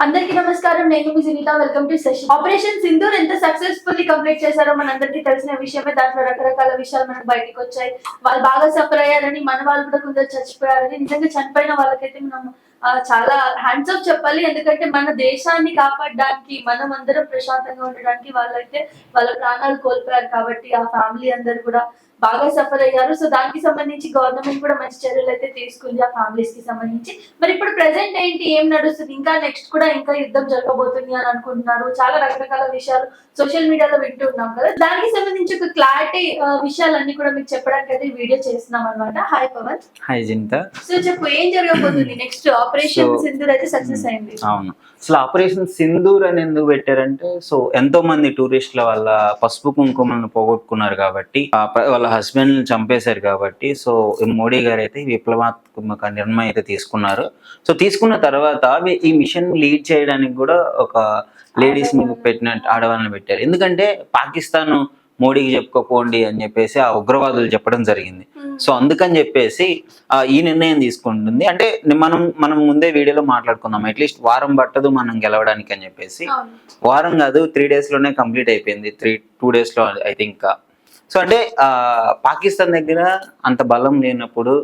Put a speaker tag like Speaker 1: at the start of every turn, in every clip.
Speaker 1: అందరికీ నమస్కారం. నేను మీ Sunitha. Welcome to session. Operation Sindoor ఎంత సక్సెస్ఫుల్లీ కంప్లీట్ చేశారో మనందరికీ తెలిసిన విషయమే. దాంట్లో రకరకాల విషయాలు మనకు బయటకు వచ్చాయి. వాళ్ళు బాగా సఫర్ అయ్యారని, మన వాళ్ళు కూడా కొందరు చచ్చిపోయారని. నిజంగా చనిపోయిన వాళ్ళకైతే మనం చాలా హ్యాండ్స్ ఆఫ్ చెప్పాలి. ఎందుకంటే మన దేశాన్ని కాపాడడానికి, మనం అందరం ప్రశాంతంగా ఉండడానికి వాళ్ళైతే వాళ్ళ ప్రాణాలు కోల్పోయారు. కాబట్టి ఆ ఫ్యామిలీ అందరు కూడా బాగా సఫర్ అయ్యారు. సో దానికి సంబంధించి గవర్నమెంట్ కూడా మంచి చర్యలు అయితే తీసుకుంది ఆ ఫ్యామిలీస్ కి సంబంధించి. మరి ఇప్పుడు ప్రెసెంట్ ఏంటి, ఏం నడుస్తుంది, ఇంకా నెక్స్ట్ కూడా ఇంకా యుద్ధం జరగబోతుంది అని అనుకుంటున్నారు. చాలా రకరకాల విషయాలు సోషల్ మీడియాలో వింటూ ఉన్నాం కదా. దానికి సంబంధించి ఒక క్లారిటీ విషయాలన్నీ కూడా మీకు చెప్పడానికి అయితే ఈ వీడియో చేస్తున్నాం అనమాట. హాయ్ పవన్.
Speaker 2: హాయ్ జింత.
Speaker 1: సో చెప్పు, ఏం జరగబోతుంది నెక్స్ట్? ఆపరేషన్ సింధూర్ అయితే సక్సెస్ అయింది.
Speaker 2: అవును, అసలు ఆపరేషన్ సింధూర్ అని ఎందుకు పెట్టారంటే, సో ఎంతో మంది టూరిస్టుల వాళ్ళ పసుపు కుంకుమలను పోగొట్టుకున్నారు కాబట్టి, వాళ్ళ హస్బెండ్ చంపేశారు కాబట్టి, సో మోడీ గారు అయితే విప్లవాత్మక నిర్ణయం అయితే తీసుకున్నారు. సో తీసుకున్న తర్వాత ఈ మిషన్ లీడ్ చేయడానికి కూడా ఒక లేడీస్ ని పెట్టినట్టు ఆడవాళ్ళని పెట్టారు. ఎందుకంటే పాకిస్తాన్ మోడీకి చెప్పుకోపోండి అని చెప్పేసి ఆ ఉగ్రవాదులు చెప్పడం జరిగింది. సో అందుకని చెప్పేసి ఈ నిర్ణయం తీసుకుంటుంది. అంటే మనం ముందే వీడియోలో మాట్లాడుకుందాం, అట్లీస్ట్ వారం పట్టదు మనం గెలవడానికి అని చెప్పేసి. వారం కాదు, 3 days లోనే కంప్లీట్ అయిపోయింది. 2 days లో ఐ థింక్. సో అంటే పాకిస్తాన్ దగ్గర అంత బలం లేనప్పుడు,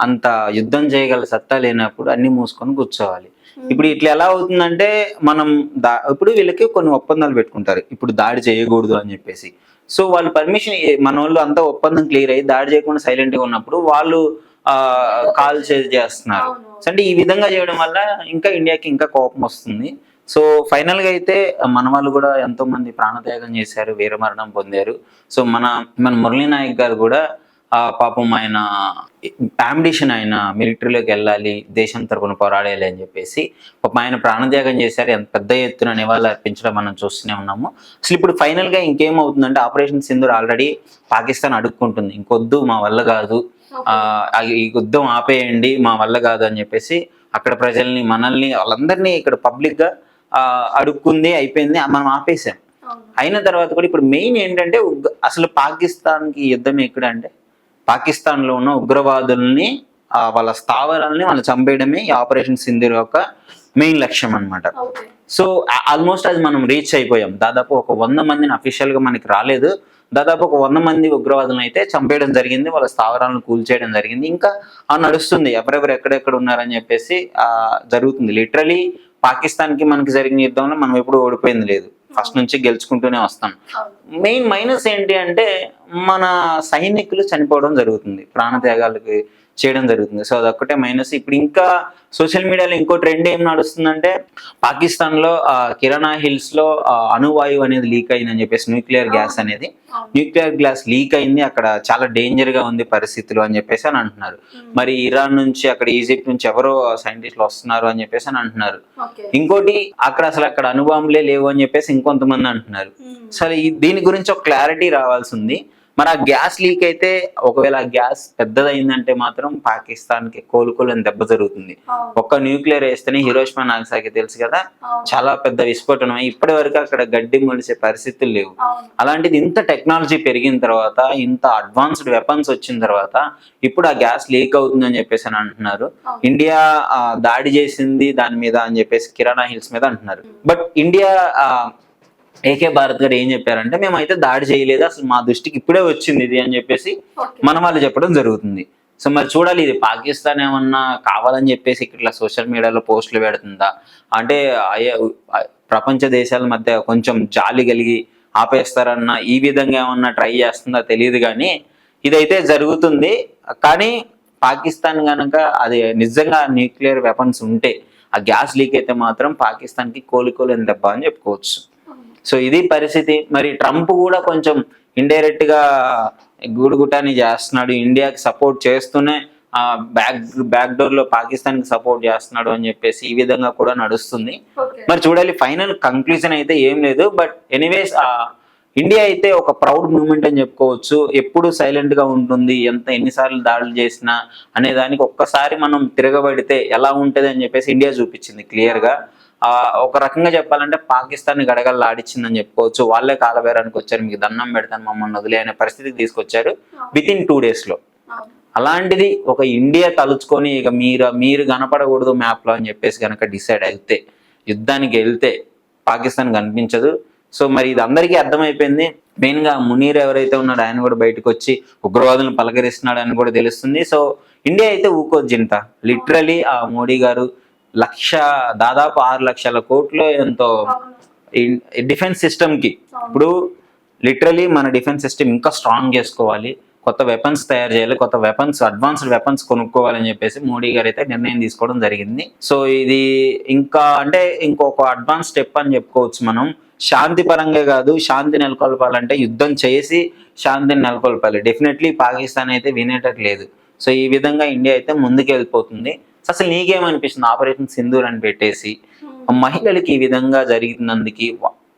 Speaker 2: అంత యుద్ధం చేయగల సత్తా లేనప్పుడు అన్ని మూసుకొని కూర్చోవాలి. ఇప్పుడు ఇట్లా ఎలా అవుతుందంటే, మనం ఇప్పుడు వీళ్ళకి కొన్ని ఒప్పందాలు పెట్టుకుంటారు, ఇప్పుడు దాడి చేయకూడదు అని చెప్పేసి. సో వాళ్ళు పర్మిషన్, మన వాళ్ళు అంతా ఒప్పందం క్లియర్ అయ్యి దాడి చేయకుండా సైలెంట్ గా ఉన్నప్పుడు వాళ్ళు కాల్ చేస్తున్నారు. అంటే ఈ విధంగా చేయడం వల్ల ఇంకా ఇండియాకి ఇంకా కోపం వస్తుంది. సో ఫైనల్ గా అయితే మన వాళ్ళు కూడా ఎంతో మంది ప్రాణత్యాగం చేశారు, వీరమరణం పొందారు. సో మన మురళీ నాయక్ గారు కూడా పాపం ఆయన అంబిషన్, ఆయన మిలిటరీలోకి వెళ్ళాలి, దేశం తరపున పోరాడాలి అని చెప్పేసి పాపం ఆయన ప్రాణత్యాగం చేశారు. ఎంత పెద్ద ఎత్తున నివాళులు అర్పించడం మనం చూస్తూనే ఉన్నాము. అసలు ఇప్పుడు ఫైనల్ గా ఇంకేమవుతుందంటే, ఆపరేషన్ సింధూర్ ఆల్రెడీ పాకిస్తాన్ అడుక్కుంటుంది, ఇంకొద్దు మా వల్ల కాదు, ఈ యుద్ధం ఆపేయండి, మా వల్ల కాదు అని చెప్పేసి అక్కడ ప్రజల్ని, మనల్ని, వాళ్ళందరినీ ఇక్కడ పబ్లిక్ గా అడుక్కుంది, అయిపోయింది, మనం ఆపేసాం. అయిన తర్వాత కూడా ఇప్పుడు మెయిన్ ఏంటంటే, అసలు పాకిస్తాన్కి యుద్ధం ఎక్కడ అంటే, పాకిస్తాన్ లో ఉన్న ఉగ్రవాదుల్ని, వాళ్ళ స్థావరాలని వాళ్ళు చంపేయడమే ఈ ఆపరేషన్ సింధూర్ యొక్క మెయిన్ లక్ష్యం అన్నమాట. సో ఆల్మోస్ట్ అది మనం రీచ్ అయిపోయాం. దాదాపు ఒక 100 మందిని అఫీషియల్ గా మనకి రాలేదు, దాదాపు ఒక 100 మంది ఉగ్రవాదులను అయితే చంపేయడం జరిగింది, వాళ్ళ స్థావరాలను కూల్చేయడం జరిగింది. ఇంకా నడుస్తుంది, ఎవరెవరు ఎక్కడెక్కడ ఉన్నారని చెప్పేసి జరుగుతుంది. లిటరలీ పాకిస్తాన్ కి మనకి జరిగిన యుద్ధంలో మనం ఎప్పుడు ఓడిపోయింది లేదు, ఫస్ట్ నుంచి గెలుచుకుంటూనే వస్తాం. మెయిన్ మైనస్ ఏంటి అంటే, మన సైనికులు చనిపోవడం జరుగుతుంది, ప్రాణత్యాగాలకి చేయడం జరుగుతుంది. సో అదొక్కటే మైనస్. ఇప్పుడు ఇంకా సోషల్ మీడియాలో ఇంకో ట్రెండ్ ఏం నడుస్తుందంటే, పాకిస్తాన్ లో కిరాణా హిల్స్ లో అణువాయువు అనేది లీక్ అయిందని చెప్పేసి, న్యూక్లియర్ గ్యాస్ లీక్ అయింది, అక్కడ చాలా డేంజర్ గా ఉంది పరిస్థితులు అని చెప్పేసి అని అంటున్నారు. మరి ఇరాన్ నుంచి, అక్కడ ఈజిప్ట్ నుంచి ఎవరో సైంటిస్టులు వస్తున్నారు అని చెప్పేసి అని అంటున్నారు. ఇంకోటి, అక్కడ అణుబాంబులే లేవు అని చెప్పేసి ఇంకొంతమంది అంటున్నారు. సరే, దీని గురించి ఒక క్లారిటీ రావాల్సి ఉంది. మరి ఆ గ్యాస్ లీక్ అయితే, ఒకవేళ ఆ గ్యాస్ పెద్దదైందంటే మాత్రం పాకిస్తాన్ కి కోలుకోలేని దెబ్బ జరుగుతుంది. ఒక్క న్యూక్లియర్ వేస్తేనే హిరోషిమా నాగసాకి తెలుసు కదా, చాలా పెద్ద విస్ఫోటనం. ఇప్పటి వరకు అక్కడ గడ్డి మొలిసే పరిస్థితులు లేవు. అలాంటిది ఇంత టెక్నాలజీ పెరిగిన తర్వాత, ఇంత అడ్వాన్స్డ్ వెపన్స్ వచ్చిన తర్వాత ఇప్పుడు ఆ గ్యాస్ లీక్ అవుతుందని చెప్పేసి అని అంటున్నారు. ఇండియా దాడి చేసింది దాని మీద అని చెప్పేసి, కిరాణా హిల్స్ మీద అంటున్నారు. బట్ ఇండియా ఏకే భారత్ గారు ఏం చెప్పారంటే, మేమైతే దాడి చేయలేదు, అసలు మా దృష్టికి ఇప్పుడే వచ్చింది ఇది అని చెప్పేసి మన వాళ్ళు చెప్పడం జరుగుతుంది. సో మరి చూడాలి, ఇది పాకిస్తాన్ ఏమన్నా కావాలని చెప్పేసి ఇట్లా సోషల్ మీడియాలో పోస్టులు పెడుతుందా, అంటే ప్రపంచ దేశాల మధ్య కొంచెం జాలి కలిగి ఆపేస్తారన్న ఈ విధంగా ఏమన్నా ట్రై చేస్తుందా తెలియదు. కానీ ఇదైతే జరుగుతుంది. కానీ పాకిస్తాన్ కనుక అది నిజంగా న్యూక్లియర్ వెపన్స్ ఉంటే, ఆ గ్యాస్ లీక్ అయితే మాత్రం పాకిస్తాన్కి కోలుకోలేని దెబ్బ అని చెప్పుకోవచ్చు. సో ఇది పరిస్థితి. మరి ట్రంప్ కూడా కొంచెం ఇండైరెక్ట్ గా గూడుగుటాన్ని చేస్తున్నాడు, ఇండియాకి సపోర్ట్ చేస్తూనే బ్యాక్ డోర్ లో పాకిస్తాన్ కి సపోర్ట్ చేస్తున్నాడు అని చెప్పేసి ఈ విధంగా కూడా నడుస్తుంది. మరి చూడాలి, ఫైనల్ కంక్లూజన్ అయితే ఏం లేదు. బట్ ఎనీవేస్, ఇండియా అయితే ఒక ప్రౌడ్ మూమెంట్ అని చెప్పుకోవచ్చు. ఎప్పుడు సైలెంట్ గా ఉంటుంది, ఎన్నిసార్లు దాడులు చేసినా అనే దానికి ఒక్కసారి మనం తిరగబడితే ఎలా ఉంటది అని చెప్పేసి ఇండియా చూపించింది క్లియర్ గా. ఒక రకంగా చెప్పాలంటే పాకిస్తాన్ గడగలు ఆడిచ్చిందని చెప్పుకోవచ్చు. వాళ్ళే కాలబేరానికి వచ్చారు, మీకు దండం పెడతాను మమ్మల్ని వదిలే అనే పరిస్థితికి తీసుకొచ్చారు వితిన్ 2 days లో. అలాంటిది ఒక ఇండియా తలుచుకొని ఇక మీరు కనపడకూడదు మ్యాప్ లో అని చెప్పేసి కనుక డిసైడ్ అయితే, యుద్ధానికి వెళ్తే పాకిస్తాన్ కనిపించదు. సో మరి ఇది అందరికీ అర్థమైపోయింది. మెయిన్ గా మునీర్ ఎవరైతే ఉన్నాడో ఆయన కూడా బయటకు వచ్చి ఉగ్రవాదులను పలకరిస్తున్నాడు అని కూడా తెలుస్తుంది. సో ఇండియా అయితే ఊకోజ్జింత లిటరలీ ఆ మోడీ గారు దాదాపు 6 లక్షల కోట్లు ఎంతో డిఫెన్స్ సిస్టమ్ కి. ఇప్పుడు లిటరలీ మన డిఫెన్స్ సిస్టమ్ ఇంకా స్ట్రాంగ్ చేసుకోవాలి, కొత్త వెపన్స్ తయారు చేయాలి, కొత్త వెపన్స్ అడ్వాన్స్డ్ వెపన్స్ కొనుక్కోవాలని చెప్పేసి మోడీ గారు అయితే నిర్ణయం తీసుకోవడం జరిగింది. సో ఇది ఇంకా అంటే ఇంకొక అడ్వాన్స్ స్టెప్ అని చెప్పుకోవచ్చు మనం. శాంతి పరంగా కాదు, శాంతి నెలకొల్పాలంటే యుద్ధం చేసి శాంతిని నెలకొల్పాలి. డెఫినెట్లీ పాకిస్తాన్ అయితే వినేటట్టు లేదు. సో ఈ విధంగా ఇండియా అయితే ముందుకు వెళ్ళిపోతుంది. అసలు నీకేమనిపిస్తుంది ఆపరేషన్ సింధూర్ అని పెట్టేసి మహిళలకి ఈ విధంగా జరిగినందుకు?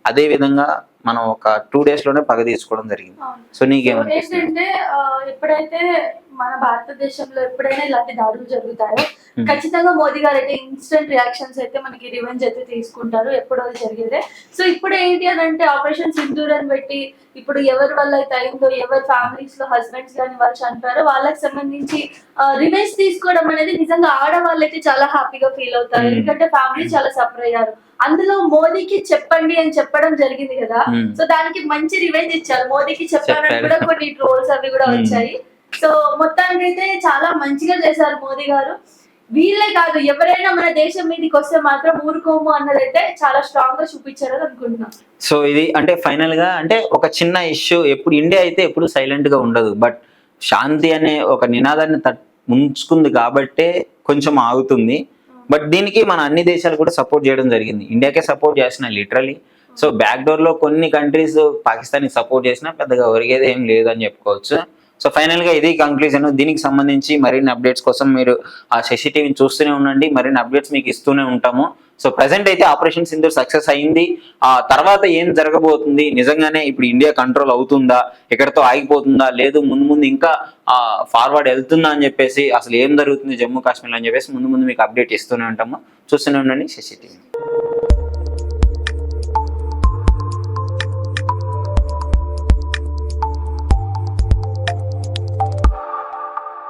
Speaker 2: అదే విధంగా మనం ఒక 2 days లోనే పగ తీసుకోవడం జరిగింది. సో నీకేమనిపిస్తుంది?
Speaker 1: ఏంటంటే ఎప్పుడైతే మన భారతదేశంలో ఎప్పుడైనా ఇలాంటి దాడులు జరుగుతాయో ఖచ్చితంగా మోదీ గారు అయితే ఇన్స్టెంట్ రియాక్షన్స్ అయితే మనకి రివెంజ్ అయితే తీసుకుంటారు, ఎప్పుడో జరిగేదే. సో ఇప్పుడు ఏంటి అని అంటే ఆపరేషన్ సింధూర్ అని పెట్టి ఇప్పుడు ఎవరి వల్ల అయితే అయిందో, ఎవరి ఫ్యామిలీస్ లో హస్బెండ్స్ కానీ వాళ్ళు చనిపోయారో వాళ్ళకి సంబంధించి రివెంజ్ తీసుకోవడం అనేది నిజంగా ఆడవాళ్ళు అయితే చాలా హ్యాపీగా ఫీల్ అవుతారు. ఎందుకంటే ఫ్యామిలీ చాలా సఫర్ అయ్యారు. అందులో మోదీకి చెప్పండి అని చెప్పడం జరిగింది కదా, సో దానికి మంచి రివెంజ్ ఇచ్చారు. మోదీకి చెప్పారని కూడా కొన్ని ట్రోల్స్ అవి కూడా వచ్చాయి. సో మొత్తానికి అయితే చాలా మంచిగా చేశారు మోదీ గారు. వీళ్ళే కాదు, ఎవరైనా మన దేశం మీదకి వస్తే మాత్రం ఊరుకోము అన్నదైతే చాలా స్ట్రాంగ్ గా చూపించారు అనుకుంటున్నాం.
Speaker 2: సో ఇది అంటే ఫైనల్ గా అంటే ఒక చిన్న ఇష్యూ. ఎప్పుడు ఇండియా అయితే ఎప్పుడు సైలెంట్ గా ఉండదు, బట్ శాంతి అనే ఒక నినాదాన్ని ఉంచుకుంది కాబట్టే కొంచెం ఆగుతుంది. బట్ దీనికి మన అన్ని దేశాలు కూడా సపోర్ట్ చేయడం జరిగింది. ఇండియాకే సపోర్ట్ చేస్తున్నాయి లిటరలీ. సో బ్యాక్ డోర్ లో కొన్ని కంట్రీస్ పాకిస్తాన్ కి సపోర్ట్ చేసినా పెద్దగా ఒరిగేది ఏం లేదు అని చెప్పుకోవచ్చు. సో ఫైనల్ గా ఇది కంక్లూజన్. దీనికి సంబంధించి మరిన్ని అప్డేట్స్ కోసం మీరు ఆ శశి టీవీని చూస్తూనే ఉండండి, మరిన్ని అప్డేట్స్ మీకు ఇస్తూనే ఉంటాము. సో ప్రెసెంట్ అయితే ఆపరేషన్ సింధూర్ సక్సెస్ అయింది. ఆ తర్వాత ఏం జరగబోతుంది, నిజంగానే ఇప్పుడు ఇండియా కంట్రోల్ అవుతుందా, ఎక్కడితో ఆగిపోతుందా, లేదు ముందు ఇంకా ఫార్వర్డ్ వెళ్తుందా అని చెప్పేసి, అసలు ఏం జరుగుతుంది జమ్మూ కాశ్మీర్ అని చెప్పేసి ముందు మీకు అప్డేట్ ఇస్తూనే ఉంటాము. చూస్తూనే ఉండండి శశి టీవీ.